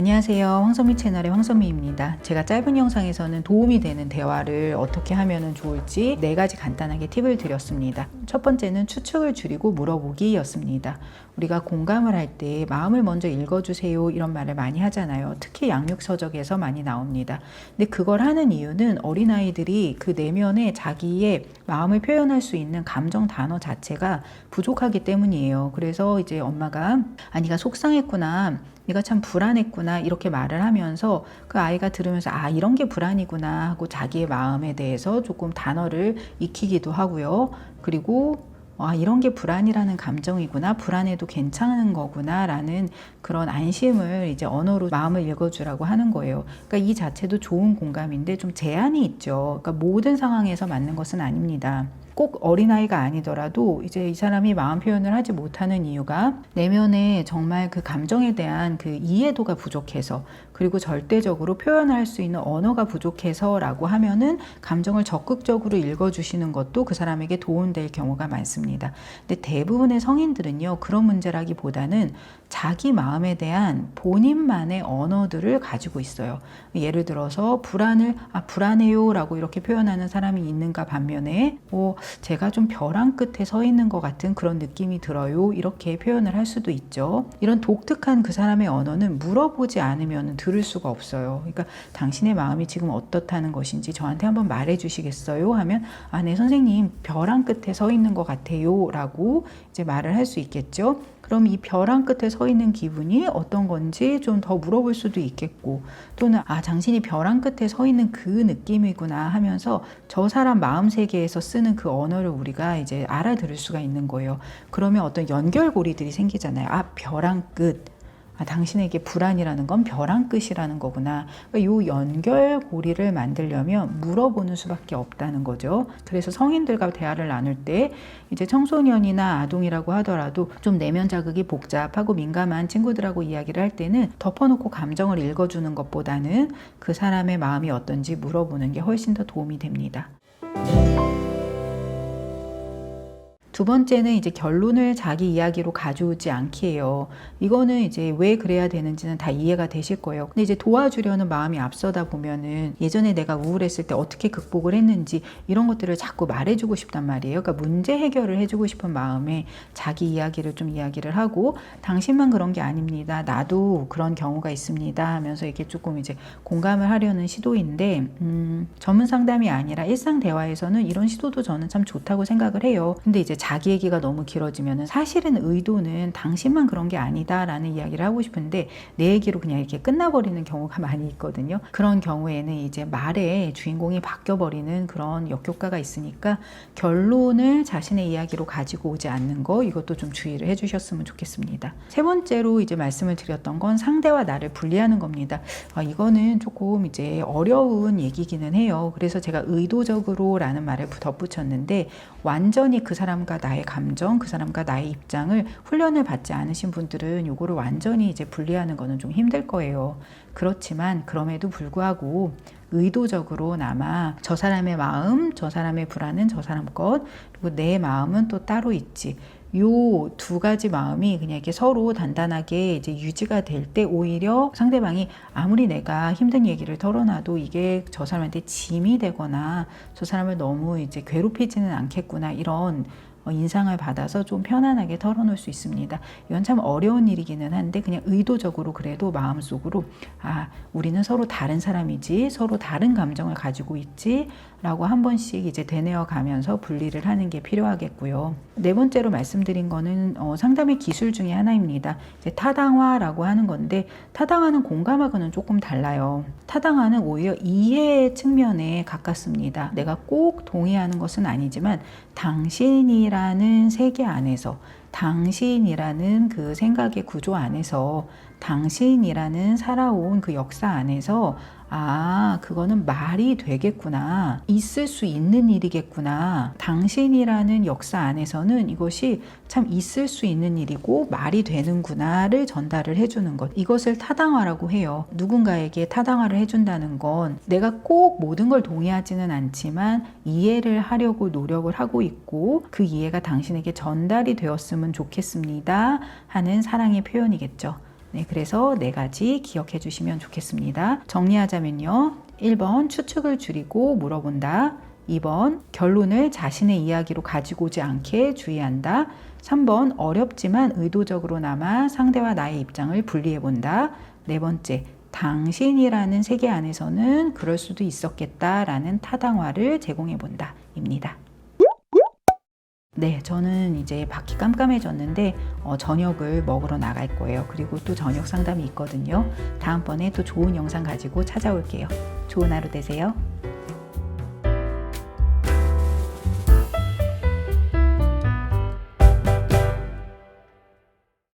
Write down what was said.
안녕하세요. 황선미 채널의 황선미입니다. 제가 짧은 영상에서는 도움이 되는 대화를 어떻게 하면 좋을지 4가지 간단하게 팁을 드렸습니다. 첫 번째는 추측을 줄이고 물어보기였습니다. 우리가 공감을 할 때 마음을 먼저 읽어주세요 이런 말을 많이 하잖아요. 특히 양육서적에서 많이 나옵니다. 근데 그걸 하는 이유는 어린아이들이 그 내면에 자기의 마음을 표현할 수 있는 감정 단어 자체가 부족하기 때문이에요. 그래서 이제 엄마가 네가 속상했구나, 네가 참 불안했구나 이렇게 말을 하면서 그 아이가 들으면서 이런 게 불안이구나 하고 자기의 마음에 대해서 조금 단어를 익히기도 하고요. 그리고 이런 게 불안이라는 감정이구나, 불안해도 괜찮은 거구나 라는 그런 안심을 이제 언어로 마음을 읽어주라고 하는 거예요. 그러니까 이 자체도 좋은 공감인데 좀 제한이 있죠. 그러니까 모든 상황에서 맞는 것은 아닙니다. 꼭 어린아이가 아니더라도 이제 이 사람이 마음 표현을 하지 못하는 이유가 내면에 정말 그 감정에 대한 그 이해도가 부족해서, 그리고 절대적으로 표현할 수 있는 언어가 부족해서 라고 하면은 감정을 적극적으로 읽어주시는 것도 그 사람에게 도움될 경우가 많습니다. 근데 대부분의 성인들은요, 그런 문제라기보다는 자기 마음에 대한 본인만의 언어들을 가지고 있어요. 예를 들어서 불안해요 라고 이렇게 표현하는 사람이 있는가 반면에 제가 좀 벼랑 끝에 서 있는 것 같은 그런 느낌이 들어요 이렇게 표현을 할 수도 있죠. 이런 독특한 그 사람의 언어는 물어보지 않으면 들을 수가 없어요. 그러니까 당신의 마음이 지금 어떻다는 것인지 저한테 한번 말해 주시겠어요 하면 네 선생님 벼랑 끝에 서 있는 것 같아요 라고 이제 말을 할 수 있겠죠. 그럼 이 벼랑 끝에 서 있는 기분이 어떤 건지 좀 더 물어볼 수도 있겠고, 또는 당신이 벼랑 끝에 서 있는 그 느낌이구나 하면서 저 사람 마음 세계에서 쓰는 그 언어를 우리가 이제 알아들을 수가 있는 거예요. 그러면 어떤 연결고리들이 생기잖아요. 벼랑 끝. 당신에게 불안이라는 건 벼랑 끝이라는 거구나. 이 연결고리를 만들려면 물어보는 수밖에 없다는 거죠. 그래서 성인들과 대화를 나눌 때 이제 청소년이나 아동이라고 하더라도 좀 내면 자극이 복잡하고 민감한 친구들하고 이야기를 할 때는 덮어놓고 감정을 읽어주는 것보다는 그 사람의 마음이 어떤지 물어보는 게 훨씬 더 도움이 됩니다. 두 번째는 이제 결론을 자기 이야기로 가져오지 않기예요. 이거는 이제 왜 그래야 되는지는 다 이해가 되실 거예요. 근데 이제 도와주려는 마음이 앞서다 보면은 예전에 내가 우울했을 때 어떻게 극복을 했는지 이런 것들을 자꾸 말해주고 싶단 말이에요. 그러니까 문제 해결을 해주고 싶은 마음에 자기 이야기를 좀 이야기를 하고, 당신만 그런 게 아닙니다, 나도 그런 경우가 있습니다 하면서 이렇게 조금 이제 공감을 하려는 시도인데, 전문 상담이 아니라 일상 대화에서는 이런 시도도 저는 참 좋다고 생각을 해요. 근데 이제 자기 얘기가 너무 길어지면 사실은 의도는 당신만 그런 게 아니다 라는 이야기를 하고 싶은데 내 얘기로 그냥 이렇게 끝나버리는 경우가 많이 있거든요. 그런 경우에는 이제 말의 주인공이 바뀌어버리는 그런 역효과가 있으니까 결론을 자신의 이야기로 가지고 오지 않는 거, 이것도 좀 주의를 해주셨으면 좋겠습니다. 세 번째로 이제 말씀을 드렸던 건 상대와 나를 분리하는 겁니다. 이거는 조금 이제 어려운 얘기기는 해요. 그래서 제가 의도적으로 라는 말을 덧붙였는데, 완전히 그 사람과 나의 감정, 그 사람과 나의 입장을 훈련을 받지 않으신 분들은 요거를 완전히 이제 분리하는 거는 좀 힘들 거예요. 그렇지만 그럼에도 불구하고 의도적으로나마 저 사람의 마음, 저 사람의 불안은 저 사람 것, 그리고 내 마음은 또 따로 있지, 요 두 가지 마음이 그냥 이렇게 서로 단단하게 이제 유지가 될 때 오히려 상대방이 아무리 내가 힘든 얘기를 털어놔도 이게 저 사람한테 짐이 되거나 저 사람을 너무 이제 괴롭히지는 않겠구나 이런 인상을 받아서 좀 편안하게 털어놓을 수 있습니다. 이건 참 어려운 일이기는 한데 그냥 의도적으로 그래도 마음속으로 우리는 서로 다른 사람이지, 서로 다른 감정을 가지고 있지 라고 한 번씩 이제 되뇌어 가면서 분리를 하는 게 필요하겠고요. 네 번째로 말씀드린 거는 상담의 기술 중에 하나입니다. 이제 타당화라고 하는 건데, 타당화는 공감하고는 조금 달라요. 타당화는 오히려 이해 측면에 가깝습니다. 내가 꼭 동의하는 것은 아니지만 당신이라는 세계 안에서, 당신이라는 그 생각의 구조 안에서, 당신이라는 살아온 그 역사 안에서 그거는 말이 되겠구나, 있을 수 있는 일이겠구나, 당신이라는 역사 안에서는 이것이 참 있을 수 있는 일이고 말이 되는구나를 전달을 해주는 것, 이것을 타당화라고 해요. 누군가에게 타당화를 해준다는 건 내가 꼭 모든 걸 동의하지는 않지만 이해를 하려고 노력을 하고 있고 그 이해가 당신에게 전달이 되었으면 좋겠습니다 하는 사랑의 표현이겠죠. 네, 그래서 4가지 기억해 주시면 좋겠습니다. 정리하자면요. 1번 추측을 줄이고 물어본다. 2번 결론을 자신의 이야기로 가지고 오지 않게 주의한다. 3번 어렵지만 의도적으로나마 상대와 나의 입장을 분리해 본다. 4번째 당신이라는 세계 안에서는 그럴 수도 있었겠다라는 타당화를 제공해 본다 입니다. 네, 저는 이제 밖이 깜깜해졌는데 저녁을 먹으러 나갈 거예요. 그리고 또 저녁 상담이 있거든요. 다음번에 또 좋은 영상 가지고 찾아올게요. 좋은 하루 되세요.